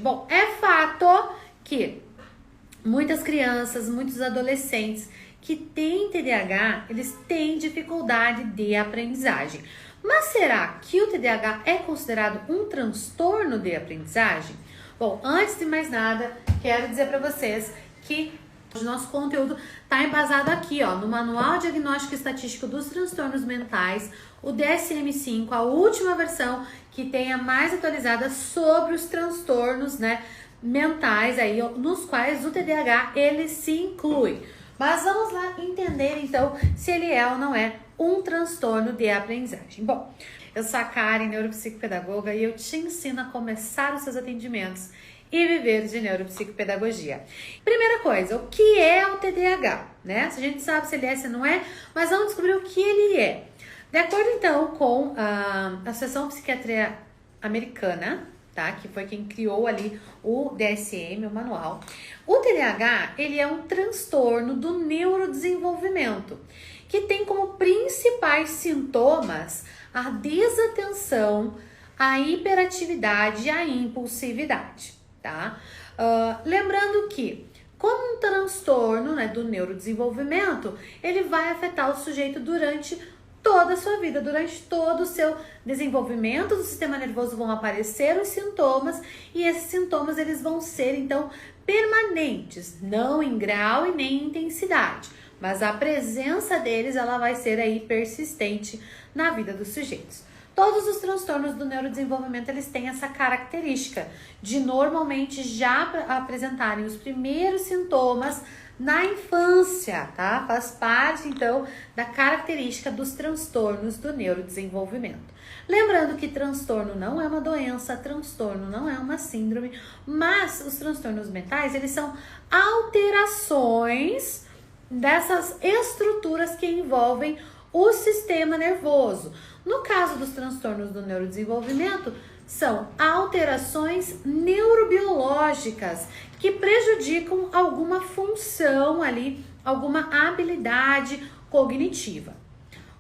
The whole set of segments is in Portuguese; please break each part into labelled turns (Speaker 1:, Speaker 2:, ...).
Speaker 1: Bom, é fato que muitas crianças, muitos adolescentes que têm TDAH, eles têm dificuldade de aprendizagem. Mas será que o TDAH é considerado um transtorno de aprendizagem? Bom, antes de mais nada, quero dizer para vocês que o nosso conteúdo está embasado aqui, ó, no Manual Diagnóstico e Estatístico dos Transtornos Mentais, o DSM-5, a última versão que tem a mais atualizada sobre os transtornos, né, mentais aí, nos quais o TDAH ele se inclui. Mas vamos lá entender então se ele é ou não é um transtorno de aprendizagem. Bom, eu sou a Karen, neuropsicopedagoga, e eu te ensino a começar os seus atendimentos e viver de neuropsicopedagogia. Primeira coisa, o que é o TDAH, né? A gente sabe se ele é, se não é, mas vamos descobrir o que ele é. De acordo então com a Associação de Psiquiatria Americana, tá? Que foi quem criou ali o DSM, o manual. O TDAH, ele é um transtorno do neurodesenvolvimento, que tem como principais sintomas a desatenção, a hiperatividade e a impulsividade, tá? Lembrando que, como um transtorno, né, do neurodesenvolvimento, ele vai afetar o sujeito durante toda a sua vida, durante todo o seu desenvolvimento do sistema nervoso vão aparecer os sintomas, e esses sintomas eles vão ser então permanentes, não em grau e nem em intensidade, mas a presença deles ela vai ser aí persistente na vida dos sujeitos. Todos os transtornos do neurodesenvolvimento eles têm essa característica de normalmente já apresentarem os primeiros sintomas na infância, tá? Faz parte, então, da característica dos transtornos do neurodesenvolvimento. Lembrando que transtorno não é uma doença, transtorno não é uma síndrome, mas os transtornos mentais, eles são alterações dessas estruturas que envolvem o sistema nervoso. No caso dos transtornos do neurodesenvolvimento, são alterações neurobiológicas que prejudicam alguma função ali, alguma habilidade cognitiva.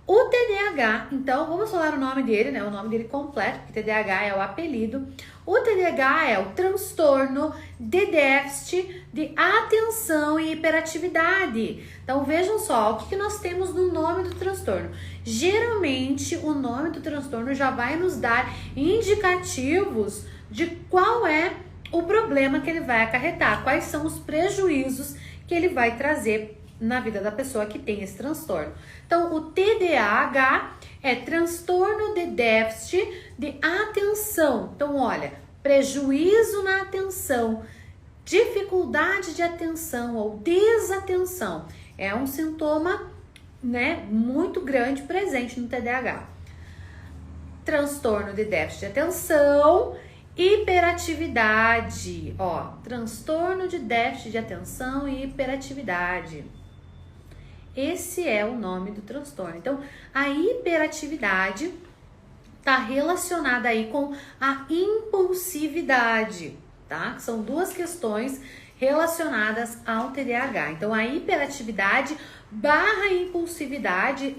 Speaker 1: O TDAH, então, vamos falar o nome dele, né? O nome dele completo, porque TDAH é o apelido. O TDAH é o transtorno de déficit de atenção e hiperatividade. Então, vejam só, o que nós temos no nome do transtorno? Geralmente, o nome do transtorno já vai nos dar indicativos de qual é o problema que ele vai acarretar, quais são os prejuízos que ele vai trazer na vida da pessoa que tem esse transtorno. Então, o TDAH é transtorno de déficit de atenção. Então, olha, prejuízo na atenção, dificuldade de atenção ou desatenção. É um sintoma, né, muito grande presente no TDAH. Transtorno de déficit de atenção, hiperatividade, ó, transtorno de déficit de atenção e hiperatividade. Esse é o nome do transtorno. Então, a hiperatividade está relacionada aí com a impulsividade, tá? São duas questões relacionadas ao TDAH. Então, a hiperatividade barra impulsividade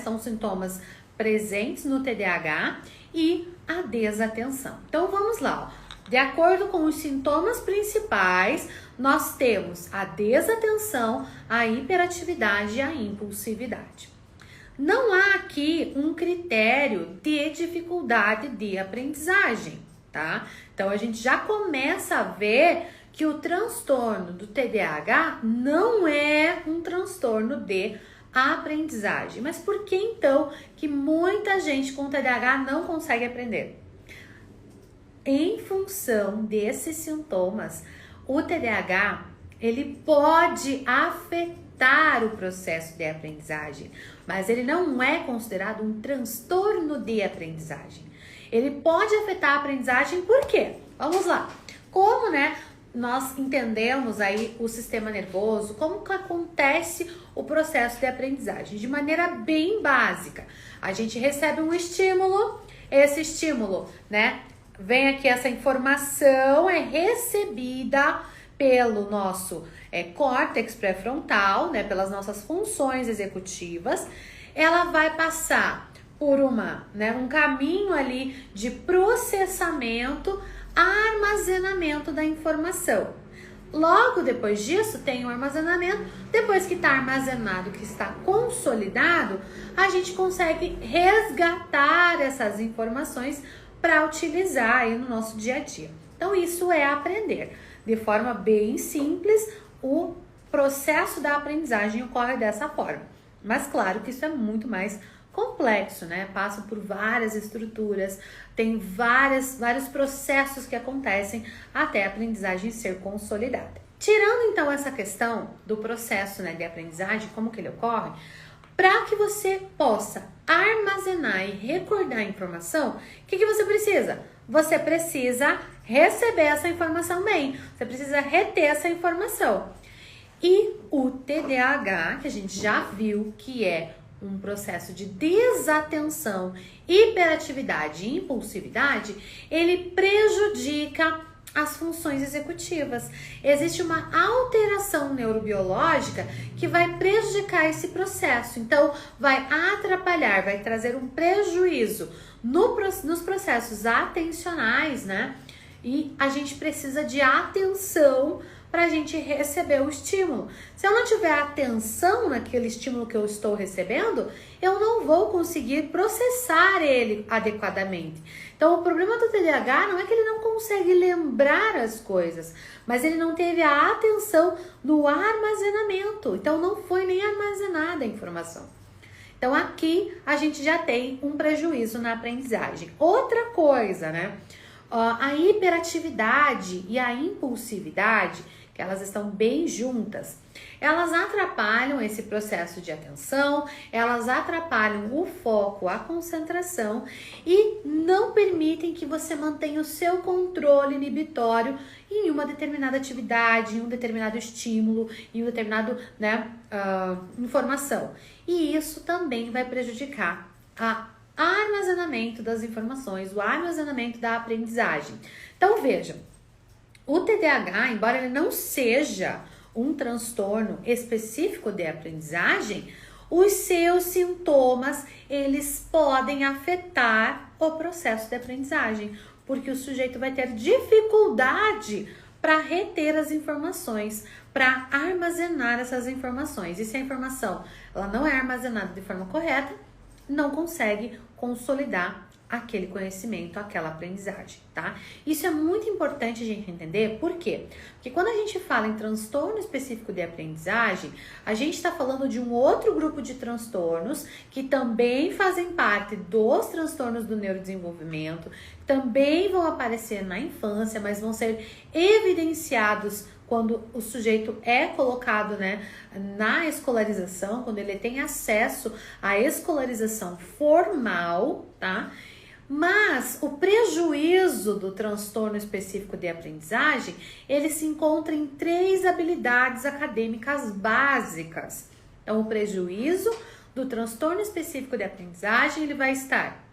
Speaker 1: são sintomas presentes no TDAH, e a desatenção. Então, vamos lá, ó. De acordo com os sintomas principais, nós temos a desatenção, a hiperatividade e a impulsividade. Não há aqui um critério de dificuldade de aprendizagem, tá? Então, a gente já começa a ver que o transtorno do TDAH não é um transtorno de aprendizagem. Mas por que então que muita gente com TDAH não consegue aprender? Em função desses sintomas, o TDAH ele pode afetar o processo de aprendizagem, mas ele não é considerado um transtorno de aprendizagem. Ele pode afetar a aprendizagem por quê? Vamos lá. Como, né, nós entendemos aí o sistema nervoso, como que acontece o processo de aprendizagem? De maneira bem básica. A gente recebe um estímulo, esse estímulo, né, vem aqui essa informação, é recebida pelo nosso córtex pré-frontal, né, pelas nossas funções executivas. Ela vai passar por um caminho ali de processamento armazenamento da informação. Logo depois disso tem o armazenamento. Depois que está armazenado, que está consolidado, a gente consegue resgatar essas informações para utilizar aí no nosso dia a dia. Então isso é aprender. De forma bem simples, o processo da aprendizagem ocorre dessa forma. Mas claro que isso é muito mais complexo, né? Passa por várias estruturas, tem vários processos que acontecem até a aprendizagem ser consolidada. Tirando então essa questão do processo, né, de aprendizagem, como que ele ocorre, para que você possa armazenar e recordar a informação, o que você precisa? Você precisa receber essa informação bem, você precisa reter essa informação. E o TDAH, que a gente já viu que é um processo de desatenção, hiperatividade e impulsividade, ele prejudica as funções executivas. Existe uma alteração neurobiológica que vai prejudicar esse processo. Então, vai atrapalhar, vai trazer um prejuízo nos processos atencionais, né? E a gente precisa de atenção para a gente receber o estímulo. Se eu não tiver atenção naquele estímulo que eu estou recebendo, eu não vou conseguir processar ele adequadamente. Então, o problema do TDAH não é que ele não consegue lembrar as coisas, mas ele não teve a atenção no armazenamento. Então, não foi nem armazenada a informação. Então, aqui a gente já tem um prejuízo na aprendizagem. Outra coisa, né? A hiperatividade e a impulsividade, que elas estão bem juntas, elas atrapalham esse processo de atenção, elas atrapalham o foco, a concentração e não permitem que você mantenha o seu controle inibitório em uma determinada atividade, em um determinado estímulo, em um determinado, né, informação. E isso também vai prejudicar a armazenamento das informações, o armazenamento da aprendizagem. Então vejam, o TDAH, embora ele não seja um transtorno específico de aprendizagem, os seus sintomas, eles podem afetar o processo de aprendizagem, porque o sujeito vai ter dificuldade para reter as informações, para armazenar essas informações. E se a informação ela não é armazenada de forma correta, não consegue consolidar aquele conhecimento, aquela aprendizagem, tá? Isso é muito importante a gente entender, por quê? Porque quando a gente fala em transtorno específico de aprendizagem, a gente está falando de um outro grupo de transtornos que também fazem parte dos transtornos do neurodesenvolvimento, também vão aparecer na infância, mas vão ser evidenciados quando o sujeito é colocado, né, na escolarização, quando ele tem acesso à escolarização formal, tá? Mas o prejuízo do transtorno específico de aprendizagem, ele se encontra em 3 habilidades acadêmicas básicas. Então, o prejuízo do transtorno específico de aprendizagem, ele vai estar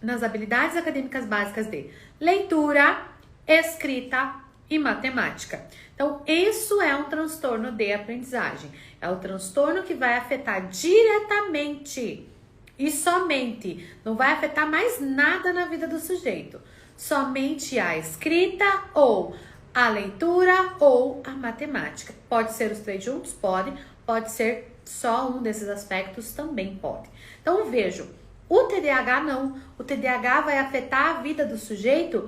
Speaker 1: nas habilidades acadêmicas básicas de leitura, escrita e matemática. Então, isso é um transtorno de aprendizagem. É o transtorno que vai afetar diretamente e somente, não vai afetar mais nada na vida do sujeito, somente a escrita ou a leitura ou a matemática. Pode ser os 3 juntos? Pode ser só um desses aspectos, também pode. Então vejo, o TDAH não, o TDAH vai afetar a vida do sujeito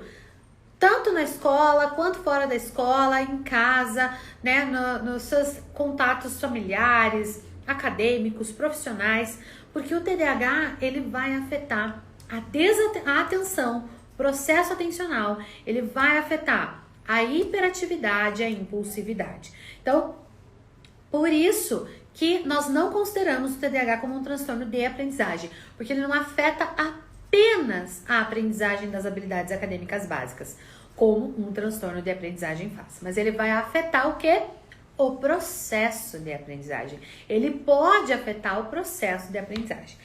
Speaker 1: tanto na escola, quanto fora da escola, em casa, né, nos seus contatos familiares, acadêmicos, profissionais, porque o TDAH, ele vai afetar a atenção, processo atencional, ele vai afetar a hiperatividade e a impulsividade. Então, por isso que nós não consideramos o TDAH como um transtorno de aprendizagem, porque ele não afeta apenas a aprendizagem das habilidades acadêmicas básicas, como um transtorno de aprendizagem faz. Mas ele vai afetar o quê? O processo de aprendizagem. Ele pode afetar o processo de aprendizagem.